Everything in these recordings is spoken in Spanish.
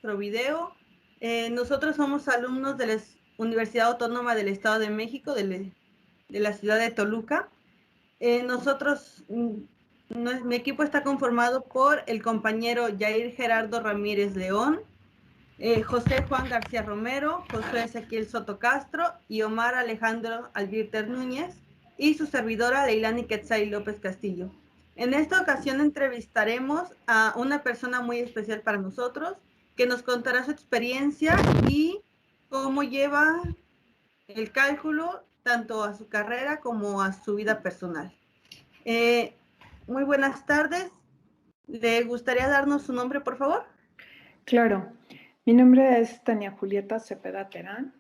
nuestro video. Nosotros somos alumnos de la Universidad Autónoma del Estado de México, de la ciudad de Toluca. Mi equipo está conformado por el compañero Yair Gerardo Ramírez León, José Juan García Romero, José Ezequiel Soto Castro y Omar Alejandro Albirter Núñez, y su servidora Leilani Quetzay López Castillo. En esta ocasión entrevistaremos a una persona muy especial para nosotros, que nos contará su experiencia y cómo lleva el cálculo tanto a su carrera como a su vida personal. Muy buenas tardes. ¿Le gustaría darnos su nombre, por favor? Claro. Mi nombre es Tania Julieta Cepeda Terán.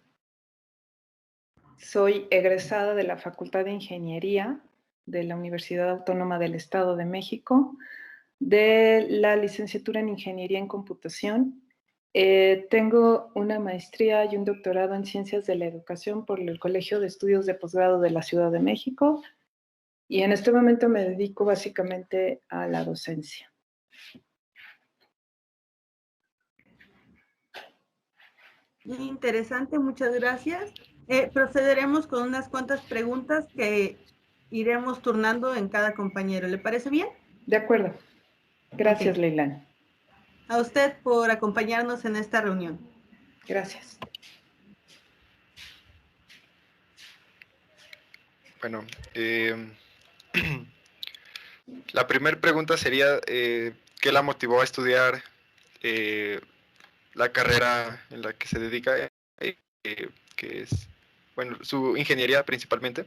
Soy egresada de la Facultad de Ingeniería de la Universidad Autónoma del Estado de México, de la licenciatura en Ingeniería en Computación. Tengo una maestría y un doctorado en Ciencias de la Educación por el Colegio de Estudios de Posgrado de la Ciudad de México, y en este momento me dedico básicamente a la docencia. Interesante, muchas gracias. Procederemos con unas cuantas preguntas que iremos turnando en cada compañero. ¿Le parece bien? De acuerdo. Gracias, Okay. Leilani. A usted por acompañarnos en esta reunión. Gracias. Bueno, la primera pregunta sería, ¿qué la motivó a estudiar la carrera en la que se dedica, que es, bueno, su ingeniería principalmente?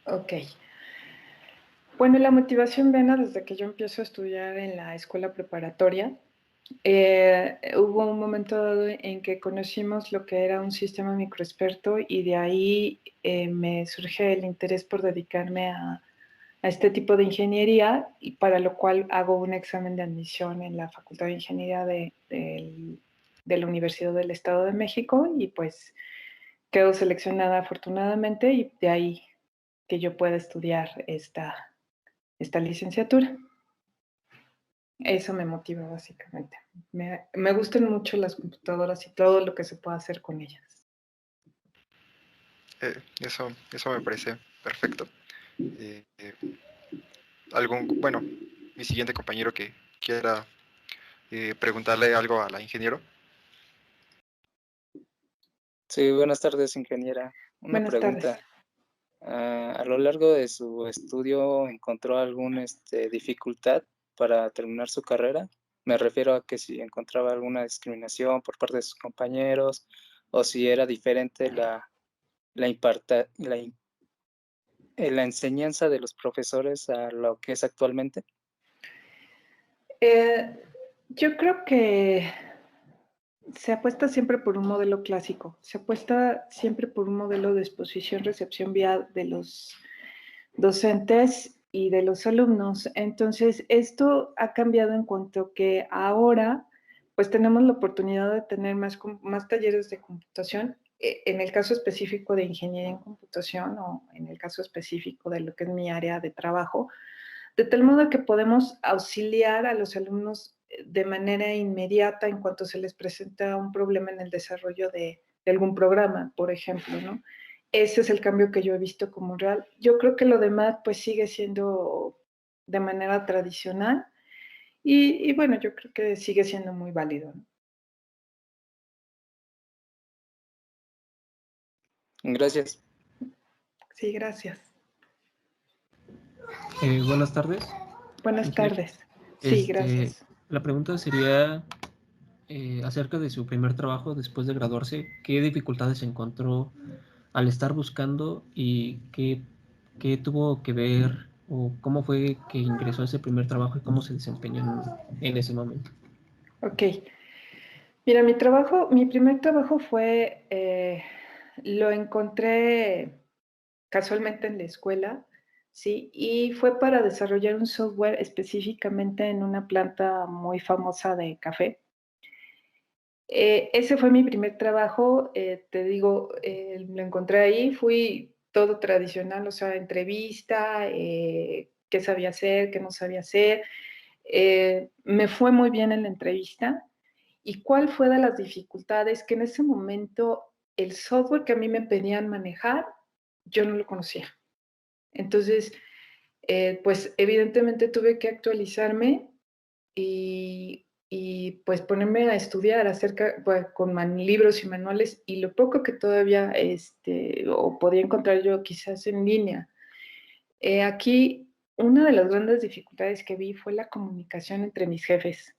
Ok. Bueno, la motivación viene desde que yo empiezo a estudiar en la escuela preparatoria. Hubo un momento dado en que conocimos lo que era un sistema microexperto, y de ahí me surge el interés por dedicarme a este tipo de ingeniería, y para lo cual hago un examen de admisión en la Facultad de Ingeniería de la Universidad del Estado de México, y pues quedo seleccionada afortunadamente, y de ahí que yo pueda estudiar esta licenciatura. Eso me motiva básicamente. Me gustan mucho las computadoras y todo lo que se pueda hacer con ellas. Eso me parece perfecto. Bueno, mi siguiente compañero que quiera preguntarle algo a la ingeniero. Sí, buenas tardes, ingeniera. Una Buenas pregunta. tardes. A lo largo de su estudio, ¿encontró alguna dificultad para terminar su carrera? Me refiero a que si encontraba alguna discriminación por parte de sus compañeros, o si era diferente la enseñanza de los profesores a lo que es actualmente. Yo creo que se apuesta siempre por un modelo clásico, se apuesta siempre por un modelo de exposición-recepción vía de los docentes y de los alumnos. Entonces, esto ha cambiado en cuanto que ahora pues tenemos la oportunidad de tener más talleres de computación, en el caso específico de ingeniería en computación, o en el caso específico de lo que es mi área de trabajo, de tal modo que podemos auxiliar a los alumnos de manera inmediata en cuanto se les presenta un problema en el desarrollo de algún programa, por ejemplo, ¿no? Ese es el cambio que yo he visto como real. Yo creo que lo demás pues sigue siendo de manera tradicional, y bueno, yo creo que sigue siendo muy válido, ¿no? Gracias. Sí, gracias. Buenas tardes. Buenas tardes. Sí, gracias. La pregunta sería acerca de su primer trabajo después de graduarse. ¿Qué dificultades encontró al estar buscando, y qué tuvo que ver, o cómo fue que ingresó a ese primer trabajo y cómo se desempeñó en ese momento? Ok. Mira, mi primer trabajo lo encontré casualmente en la escuela, ¿sí? Y fue para desarrollar un software específicamente en una planta muy famosa de café. Ese fue mi primer trabajo, te digo, lo encontré ahí, fui todo tradicional, o sea, entrevista, qué sabía hacer, qué no sabía hacer. Me fue muy bien en la entrevista, ¿Y cuál fue de las dificultades? Que en ese momento el software que a mí me pedían manejar, yo no lo conocía. Entonces, pues evidentemente tuve que actualizarme y pues ponerme a estudiar acerca, pues, con libros y manuales y lo poco que todavía o podía encontrar yo quizás en línea. Aquí una de las grandes dificultades que vi fue la comunicación entre mis jefes.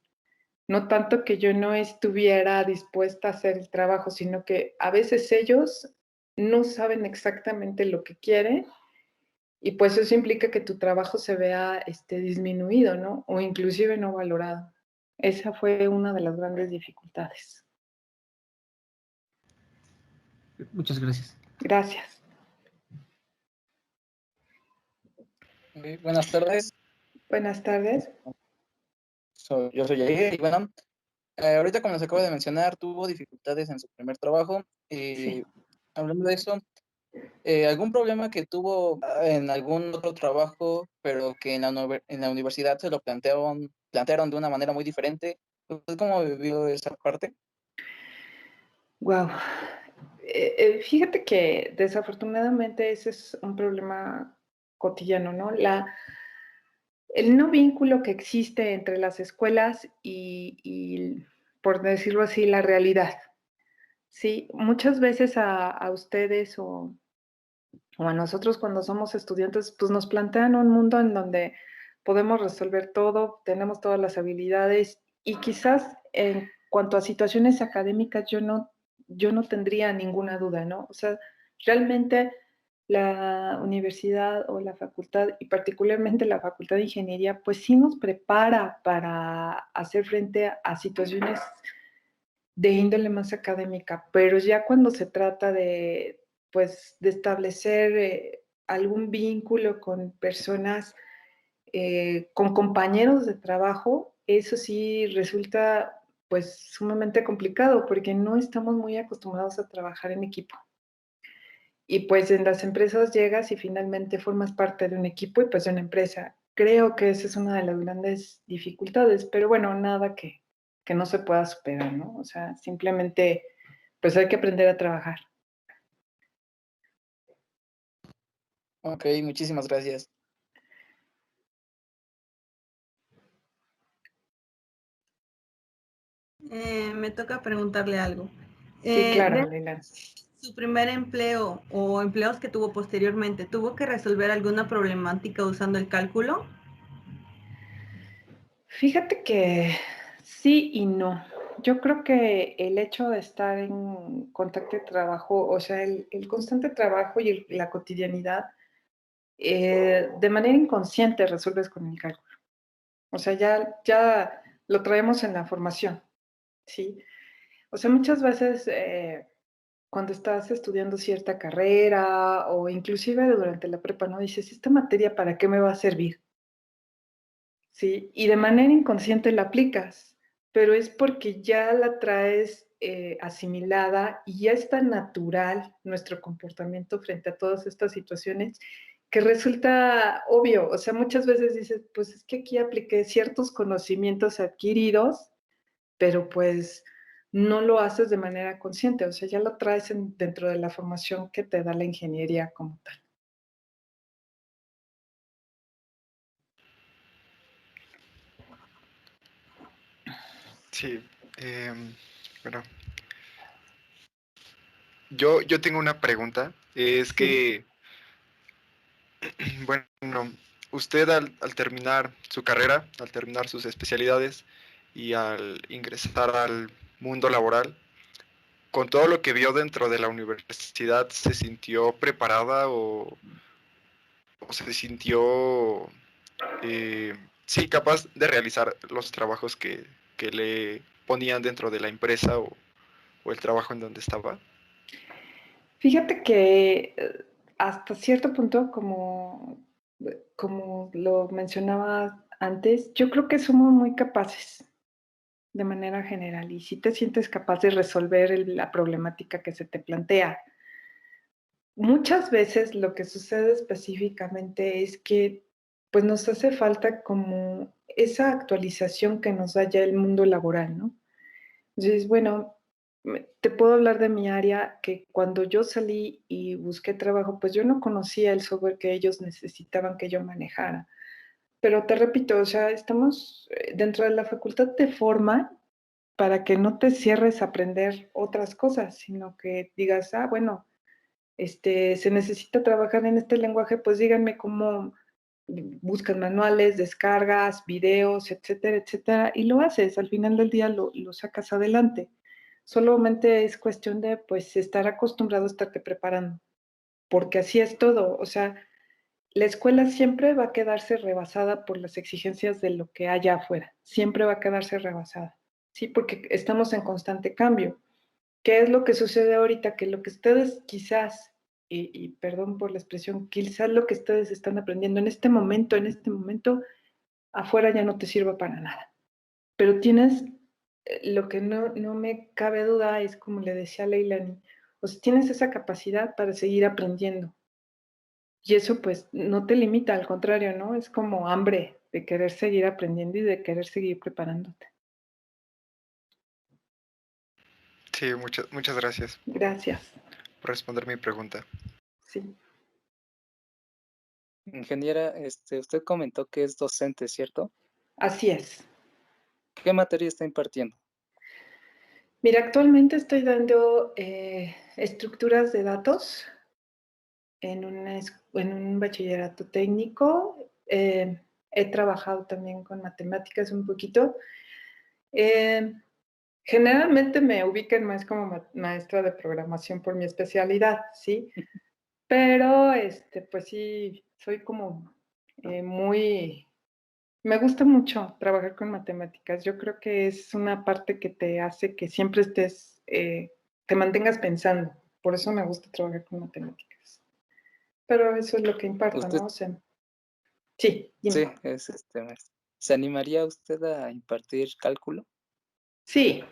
No tanto que yo no estuviera dispuesta a hacer el trabajo, sino que a veces ellos no saben exactamente lo que quieren y pues eso implica que tu trabajo se vea disminuido, ¿no? O inclusive no valorado. Esa fue una de las grandes dificultades. Muchas gracias. Gracias. Buenas tardes. Buenas tardes. Yo soy Yair y bueno, ahorita como nos acaba de mencionar, tuvo dificultades en su primer trabajo. Sí. Hablando de eso, ¿algún problema que tuvo en algún otro trabajo, pero que en la universidad se lo plantearon de una manera muy diferente? ¿Usted cómo vivió esa parte? Wow. Fíjate que desafortunadamente ese es un problema cotidiano, ¿no? El no vínculo que existe entre las escuelas y, por decirlo así, la realidad. Sí, muchas veces a ustedes o a nosotros cuando somos estudiantes, pues nos plantean un mundo en donde podemos resolver todo, tenemos todas las habilidades y quizás en cuanto a situaciones académicas yo no tendría ninguna duda, ¿no? O sea, realmente la universidad o la facultad, y particularmente la Facultad de Ingeniería, pues sí nos prepara para hacer frente a situaciones de índole más académica, pero ya cuando se trata de, pues, de establecer algún vínculo con personas, con compañeros de trabajo, eso sí resulta pues sumamente complicado porque no estamos muy acostumbrados a trabajar en equipo. Y pues en las empresas llegas y finalmente formas parte de un equipo y pues de una empresa. Creo que esa es una de las grandes dificultades, pero bueno, nada que no se pueda superar, ¿no? O sea, simplemente pues hay que aprender a trabajar. Ok, muchísimas gracias. Me toca preguntarle algo. Sí, claro, ¿De Leila. su primer empleo o empleos que tuvo posteriormente, tuvo que resolver alguna problemática usando el cálculo? Fíjate que sí y no. Yo creo que el hecho de estar en contacto de trabajo, o sea, el constante trabajo y la cotidianidad, de manera inconsciente resuelves con el cálculo. O sea, ya lo traemos en la formación, ¿sí? O sea, muchas veces cuando estás estudiando cierta carrera o inclusive durante la prepa, ¿no? Dices, ¿esta materia para qué me va a servir? ¿Sí? Y de manera inconsciente la aplicas, pero es porque ya la traes asimilada y ya es tan natural nuestro comportamiento frente a todas estas situaciones que resulta obvio. O sea, muchas veces dices, pues es que aquí apliqué ciertos conocimientos adquiridos, pero pues no lo haces de manera consciente, o sea, ya lo traes dentro de la formación que te da la ingeniería como tal. Sí, bueno, yo tengo una pregunta. Es Sí. que, bueno, usted al terminar su carrera, al terminar sus especialidades y al ingresar al mundo laboral, con todo lo que vio dentro de la universidad, ¿se sintió preparada o se sintió, eh, sí, capaz de realizar los trabajos que le ponían dentro de la empresa o el trabajo en donde estaba? Fíjate que hasta cierto punto, como lo mencionaba antes, yo creo que somos muy capaces de manera general y si te sientes capaz de resolver la problemática que se te plantea. Muchas veces lo que sucede específicamente es que pues nos hace falta como esa actualización que nos da ya el mundo laboral, ¿no? Entonces, bueno, te puedo hablar de mi área, que cuando yo salí y busqué trabajo, pues yo no conocía el software que ellos necesitaban que yo manejara. Pero te repito, o sea, estamos dentro de la facultad te forman para que no te cierres a aprender otras cosas, sino que digas, ah, bueno, se necesita trabajar en este lenguaje, pues díganme cómo buscan manuales, descargas, videos, etcétera, etcétera, y lo haces, al final del día lo sacas adelante. Solamente es cuestión de, pues, estar acostumbrado a estarte preparando, porque así es todo, o sea, la escuela siempre va a quedarse rebasada por las exigencias de lo que haya afuera, siempre va a quedarse rebasada, ¿sí? Porque estamos en constante cambio. ¿Qué es lo que sucede ahorita? Que lo que ustedes quizás, y perdón por la expresión, quizás lo que ustedes están aprendiendo en este momento, afuera ya no te sirva para nada. Pero tienes, lo que no me cabe duda es, como le decía a Leilani, o sea, tienes esa capacidad para seguir aprendiendo. Y eso pues no te limita, al contrario, ¿no? Es como hambre de querer seguir aprendiendo y de querer seguir preparándote. Sí, muchas gracias Gracias. por responder mi pregunta. Sí, Ingeniera, usted comentó que es docente, ¿cierto? así es. ¿Qué materia está impartiendo? Mira, actualmente estoy dando estructuras de datos en un bachillerato técnico. He trabajado también con matemáticas un poquito. Eh, Generalmente me ubican más como maestra de programación por mi especialidad, ¿sí? Pero, pues sí, soy como muy... Me gusta mucho trabajar con matemáticas. Yo creo que es una parte que te hace que siempre estés, te mantengas pensando. Por eso me gusta trabajar con matemáticas. Pero eso es lo que imparto, Usted, ¿no? O sea, sí, sí, dime. es maestro. ¿Se animaría usted a impartir cálculo? Sí,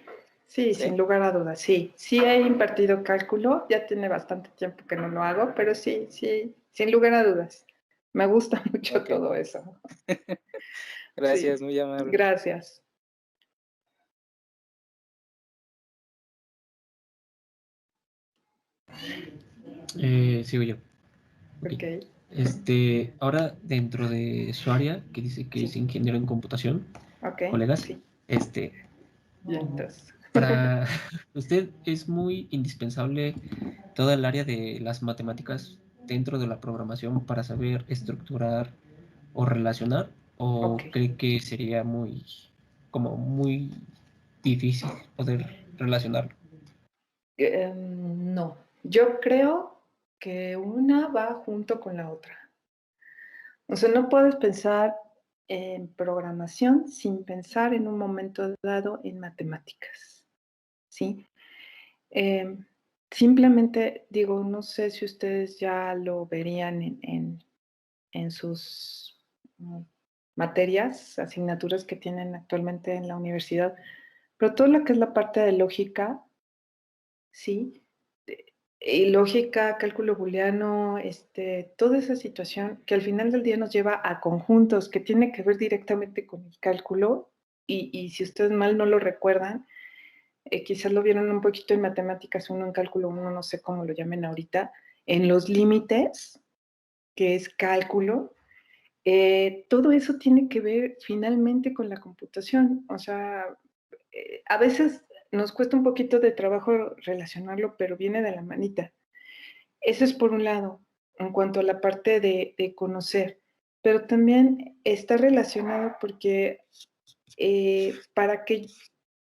sí, sin Sí. lugar a dudas, sí. Sí he impartido cálculo, ya tiene bastante tiempo que no lo hago, pero sí, sí, sin lugar a dudas. Me gusta mucho Ok. todo eso. Sí, Gracias, muy amable. gracias. Sigo yo. Ok. Ok, Ahora dentro de su área, que dice que es sí, ingeniero en computación, ok, colegas, sí. este, Ya entonces. para usted es muy indispensable toda el área de las matemáticas dentro de la programación para saber estructurar o relacionar, Ok. o cree que sería muy difícil poder relacionarlo. No, yo creo que una va junto con la otra. O sea, no puedes pensar en programación sin pensar en un momento dado en matemáticas, ¿sí? Eh, Simplemente digo, no sé si ustedes ya lo verían en sus materias, asignaturas que tienen actualmente en la universidad, pero todo lo que es la parte de lógica, ¿sí? Y lógica, cálculo booleano, toda esa situación que al final del día nos lleva a conjuntos que tiene que ver directamente con el cálculo, y si ustedes mal no lo recuerdan, quizás lo vieron un poquito en matemáticas, uno en cálculo, uno no sé cómo lo llamen ahorita, en los límites, que es cálculo, todo eso tiene que ver finalmente con la computación. O sea, a veces nos cuesta un poquito de trabajo relacionarlo, pero viene de la manita. Eso es por un lado, en cuanto a la parte de conocer, pero también está relacionado porque para que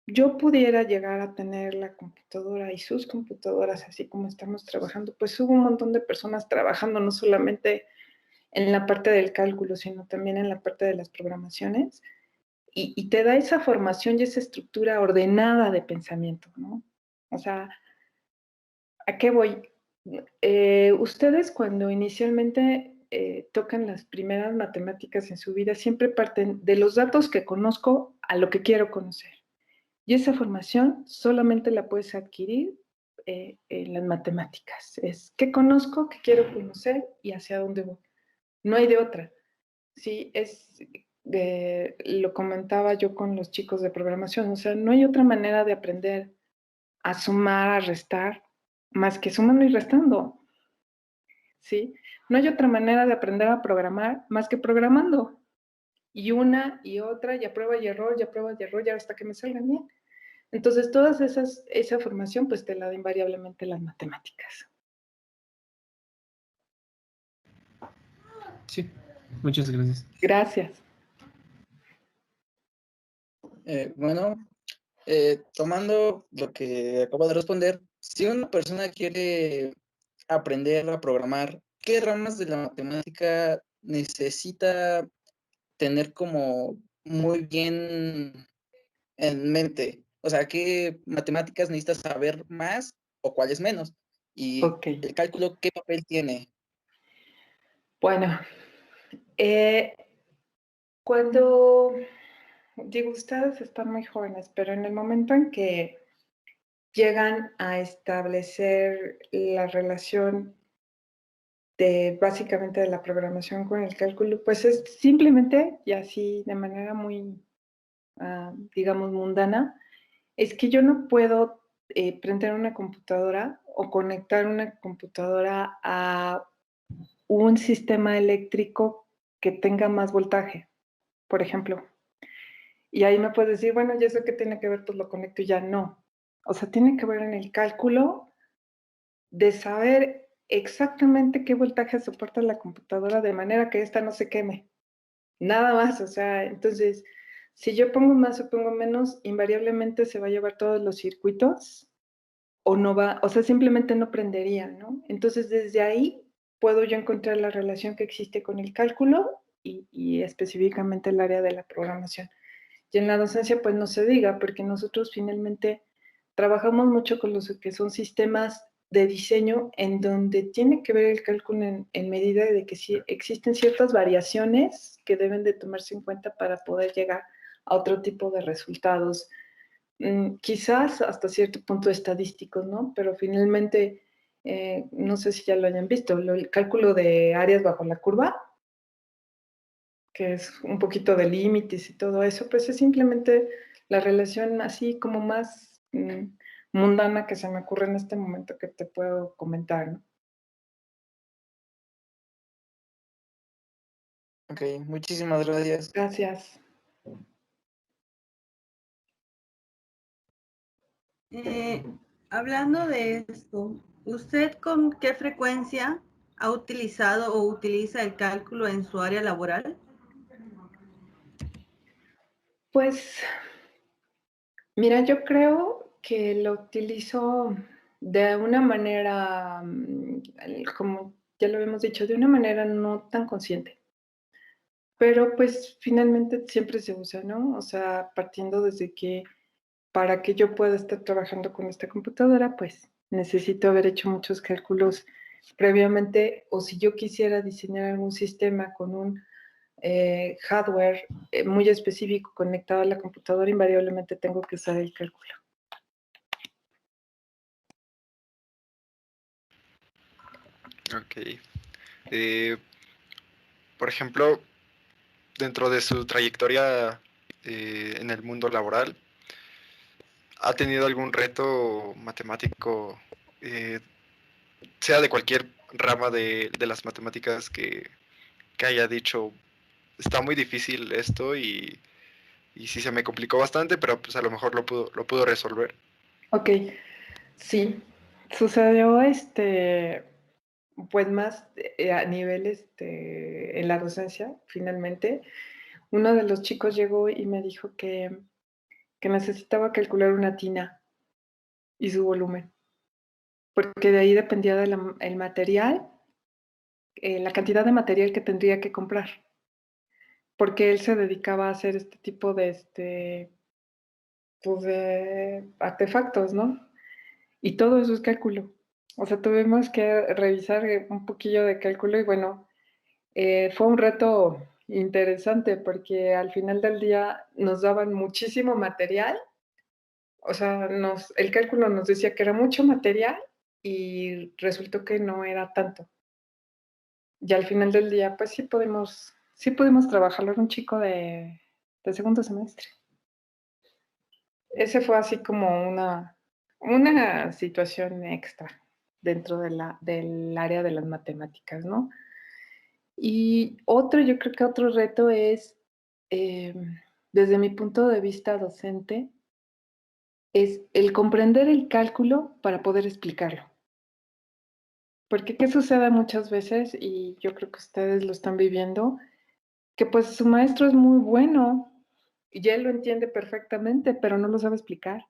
yo pudiera llegar a tener la computadora y sus computadoras, así como estamos trabajando, pues hubo un montón de personas trabajando, no solamente en la parte del cálculo, sino también en la parte de las programaciones, y te da esa formación y esa estructura ordenada de pensamiento, ¿no? O sea, ¿a qué voy? Ustedes cuando inicialmente tocan las primeras matemáticas en su vida, siempre parten de los datos que conozco a lo que quiero conocer. Y esa formación solamente la puedes adquirir en las matemáticas. Es qué conozco, qué quiero conocer y hacia dónde voy. No hay de otra. Sí, es lo comentaba yo con los chicos de programación, o sea, no hay otra manera de aprender a sumar, a restar, más que sumando y restando, ¿sí? No hay otra manera de aprender a programar más que programando. Y una y otra, y a prueba y error, y a prueba y error, ya hasta que me salga bien. Entonces, esa formación, pues te la da invariablemente las matemáticas. Sí, muchas gracias. Gracias. Bueno, tomando lo que acabo de responder, si una persona quiere aprender a programar, ¿qué ramas de la matemática necesita tener como muy bien en mente? O sea, ¿qué matemáticas necesitas saber más o cuáles menos? Y Ok. el cálculo, ¿qué papel tiene? Bueno, cuando, digo, ustedes están muy jóvenes, pero en el momento en que llegan a establecer la relación básicamente de la programación con el cálculo, pues es simplemente, y así de manera muy, digamos, mundana, es que yo no puedo prender una computadora o conectar una computadora a un sistema eléctrico que tenga más voltaje, por ejemplo. Y ahí me puedes decir, bueno, ¿y eso qué tiene que ver? Pues lo conecto y ya no. O sea, tiene que ver en el cálculo de saber exactamente qué voltaje soporta la computadora de manera que esta no se queme. Nada más, o sea, entonces, si yo pongo más o pongo menos, invariablemente se va a llevar todos los circuitos o no va, o sea, simplemente no prendería, ¿no? Entonces, desde ahí puedo yo encontrar la relación que existe con el cálculo y específicamente el área de la programación. Y en la docencia, pues no se diga, porque nosotros finalmente trabajamos mucho con los que son sistemas de diseño en donde tiene que ver el cálculo en medida de que sí existen ciertas variaciones que deben de tomarse en cuenta para poder llegar a otro tipo de resultados. Quizás hasta cierto punto estadísticos, ¿no? Pero finalmente, no sé si ya lo hayan visto, el cálculo de áreas bajo la curva, que es un poquito de límites y todo eso, pues es simplemente la relación así como más mundana que se me ocurre en este momento que te puedo comentar, ¿no? Ok, muchísimas gracias. Gracias. Hablando de esto, ¿usted con qué frecuencia ha utilizado o utiliza el cálculo en su área laboral? Pues, mira, yo creo que lo utilizo de una manera, como ya lo hemos dicho, de una manera no tan consciente. Pero pues finalmente siempre se usa, ¿no? O sea, partiendo desde que para que yo pueda estar trabajando con esta computadora, pues necesito haber hecho muchos cálculos previamente, o si yo quisiera diseñar algún sistema con un hardware muy específico conectado a la computadora, invariablemente tengo que usar el cálculo. Ok. Por ejemplo, dentro de su trayectoria en el mundo laboral, ¿ha tenido algún reto matemático, sea de cualquier rama de las matemáticas que haya dicho, está muy difícil esto y sí se me complicó bastante, pero pues a lo mejor lo pudo resolver? Ok, sí, sucedió pues más a nivel en la docencia, finalmente. Uno de los chicos llegó y me dijo que necesitaba calcular una tina y su volumen, porque de ahí dependía el material, la cantidad de material que tendría que comprar, porque él se dedicaba a hacer este tipo pues de artefactos, ¿no? Y todo eso es cálculo. O sea, tuvimos que revisar un poquillo de cálculo y bueno, fue un reto interesante porque al final del día nos daban muchísimo material. O sea, el cálculo nos decía que era mucho material y resultó que no era tanto. Y al final del día, pues sí podemos Sí pudimos trabajarlo, era un chico de segundo semestre. Ese fue así como una situación extra dentro del área de las matemáticas, ¿no? Y yo creo que otro reto es, desde mi punto de vista docente, es el comprender el cálculo para poder explicarlo. Porque ¿qué sucede muchas veces? Y yo creo que ustedes lo están viviendo, que pues su maestro es muy bueno y ya él lo entiende perfectamente, pero no lo sabe explicar.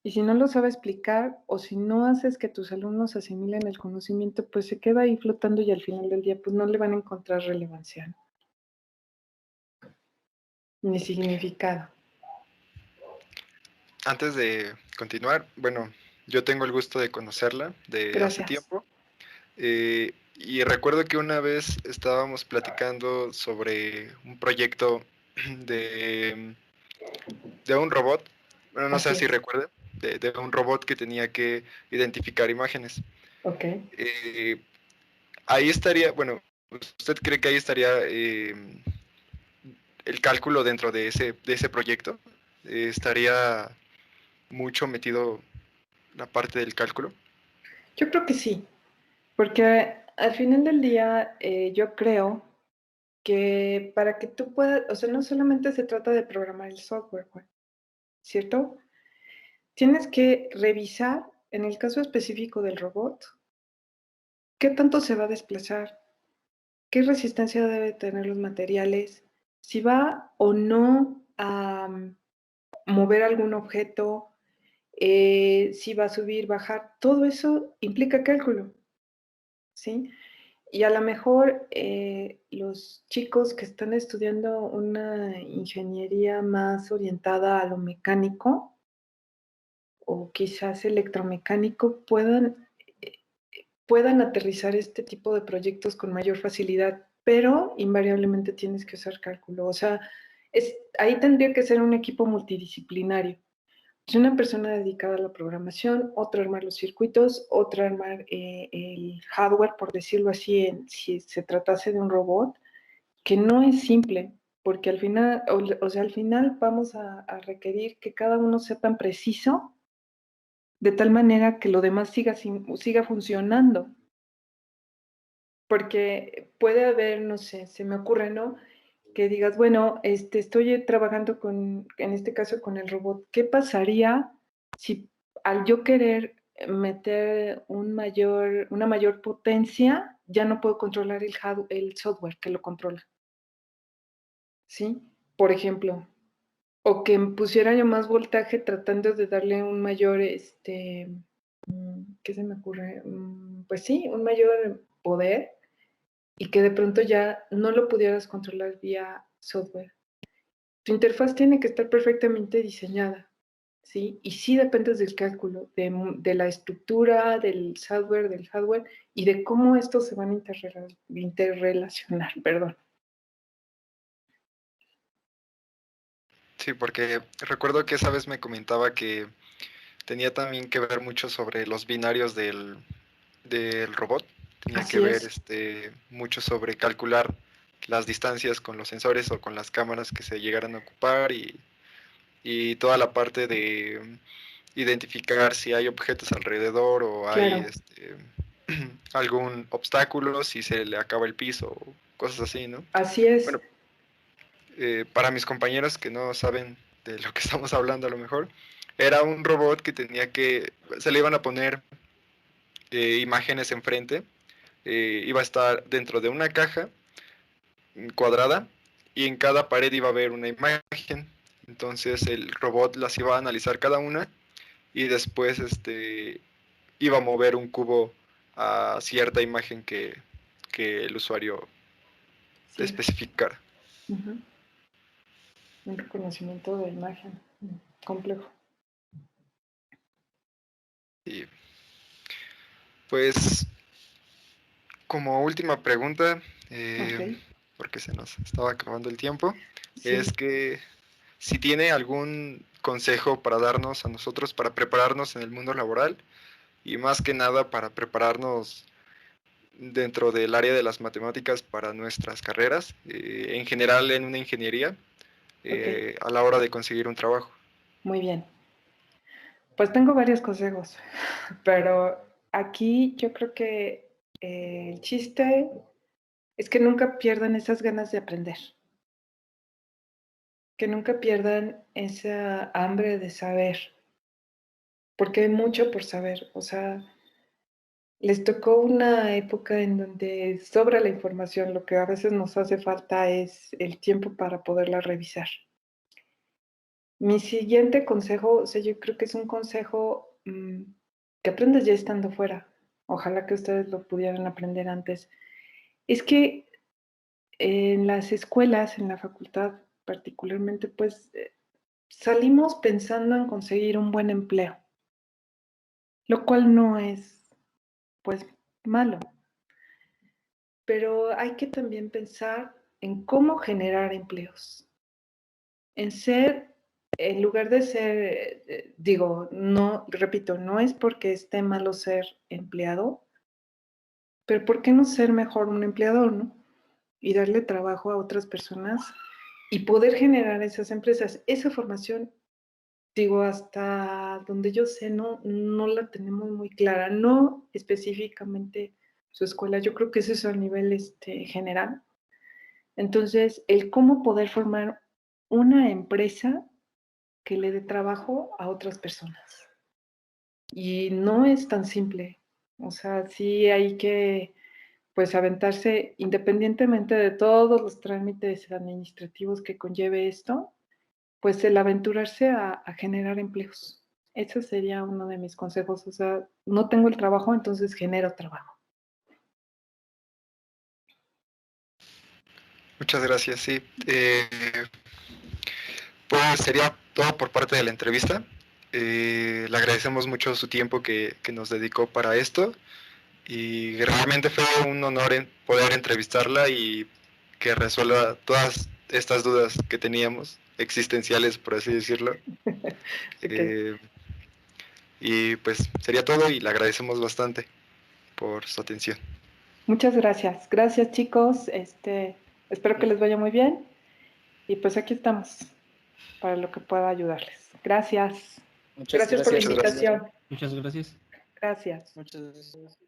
Y si no lo sabe explicar o si no haces que tus alumnos asimilen el conocimiento, pues se queda ahí flotando y al final del día pues no le van a encontrar relevancia, ¿no? Ni significado. Antes de continuar, bueno, yo tengo el gusto de conocerla de hace Gracias. tiempo. Y recuerdo que una vez estábamos platicando sobre un proyecto de, de un robot, bueno, no sé Así si es. recuerda, de un robot que tenía que identificar imágenes. Ok. Eh, Ahí estaría, bueno, ¿usted cree que ahí estaría el cálculo dentro de ese proyecto? ¿Estaría mucho metido la parte del cálculo? Yo creo que sí, porque al final del día yo creo que para que tú puedas, o sea, no solamente se trata de programar el software, ¿cierto? Tienes que revisar, en el caso específico del robot, qué tanto se va a desplazar, qué resistencia debe tener los materiales, si va o no a mover algún objeto, si va a subir, bajar, todo eso implica cálculo, ¿sí? Y a lo mejor los chicos que están estudiando una ingeniería más orientada a lo mecánico o quizás electromecánico puedan aterrizar este tipo de proyectos con mayor facilidad, pero invariablemente tienes que usar cálculo. O sea, ahí tendría que ser un equipo multidisciplinario. Es una persona dedicada a la programación, otra a armar los circuitos, otra a armar el hardware, por decirlo así, si se tratase de un robot, que no es simple, porque al final, o sea, al final vamos a requerir que cada uno sea tan preciso de tal manera que lo demás siga funcionando. Porque puede haber, no sé, se me ocurre, ¿no? Que digas, bueno, estoy trabajando en este caso con el robot. ¿Qué pasaría si al yo querer meter una mayor potencia, ya no puedo controlar el software que lo controla? ¿Sí? Por ejemplo, o que pusiera yo más voltaje tratando de darle un mayor, ¿qué se me ocurre? Pues sí, un mayor poder y que de pronto ya no lo pudieras controlar vía software. Tu interfaz tiene que estar perfectamente diseñada, ¿sí? Y sí dependes del cálculo, de la estructura, del software, del hardware y de cómo estos se van a interrelacionar, perdón. Sí, porque recuerdo que esa vez me comentaba que tenía también que ver mucho sobre los binarios del robot. Tenía que Así ver es. mucho sobre calcular las distancias con los sensores o con las cámaras que se llegaran a ocupar y toda la parte de identificar si hay objetos alrededor o hay Claro, algún obstáculo, si se le acaba el piso o cosas así, ¿no? así es. Bueno, para mis compañeros que no saben de lo que estamos hablando a lo mejor, era un robot que se le iban a poner imágenes enfrente, iba a estar dentro de una caja cuadrada y en cada pared iba a haber una imagen. Entonces el robot las iba a analizar cada una y después iba a mover un cubo a cierta imagen que el usuario Sí. especificara. Uh-huh. Un reconocimiento de imagen complejo. Y pues como última pregunta, Ok, porque se nos estaba acabando el tiempo, sí. es que si tiene algún consejo para darnos a nosotros para prepararnos en el mundo laboral y más que nada para prepararnos dentro del área de las matemáticas para nuestras carreras, en general en una ingeniería, a la hora de conseguir un trabajo? Muy bien. Pues tengo varios consejos, pero aquí yo creo que el chiste es que nunca pierdan esas ganas de aprender, que nunca pierdan esa hambre de saber, porque hay mucho por saber. O sea, les tocó una época en donde sobra la información, lo que a veces nos hace falta es el tiempo para poderla revisar. Mi siguiente consejo, o sea, yo creo que es un consejo que aprendes ya estando fuera. Ojalá que ustedes lo pudieran aprender antes. Es que en las escuelas, en la facultad particularmente, pues salimos pensando en conseguir un buen empleo, lo cual no es, pues, malo. Pero hay que también pensar en cómo generar empleos, en ser, en lugar de ser, digo, no, repito, no es porque esté malo ser empleado, pero ¿por qué no ser mejor un empleador, no? Y darle trabajo a otras personas y poder generar esas empresas. Esa formación, digo, hasta donde yo sé, no la tenemos muy clara, no específicamente su escuela, yo creo que eso es a nivel general. Entonces, el cómo poder formar una empresa que le dé trabajo a otras personas. Y no es tan simple. O sea, sí hay que, pues, aventarse independientemente de todos los trámites administrativos que conlleve esto, pues el aventurarse a generar empleos. Ese sería uno de mis consejos. O sea, no tengo el trabajo, entonces genero trabajo. Muchas gracias, sí. Pues sería todo por parte de la entrevista. Le agradecemos mucho su tiempo que nos dedicó para esto y realmente fue un honor poder entrevistarla y que resuelva todas estas dudas que teníamos, existenciales, por así decirlo. Okay. Y pues sería todo y le agradecemos bastante por su atención. Muchas gracias. Gracias, chicos. Espero que les vaya muy bien. Y pues aquí estamos para lo que pueda ayudarles. Gracias. Muchas Gracias por la gracias. invitación. Muchas gracias. Gracias. Muchas gracias.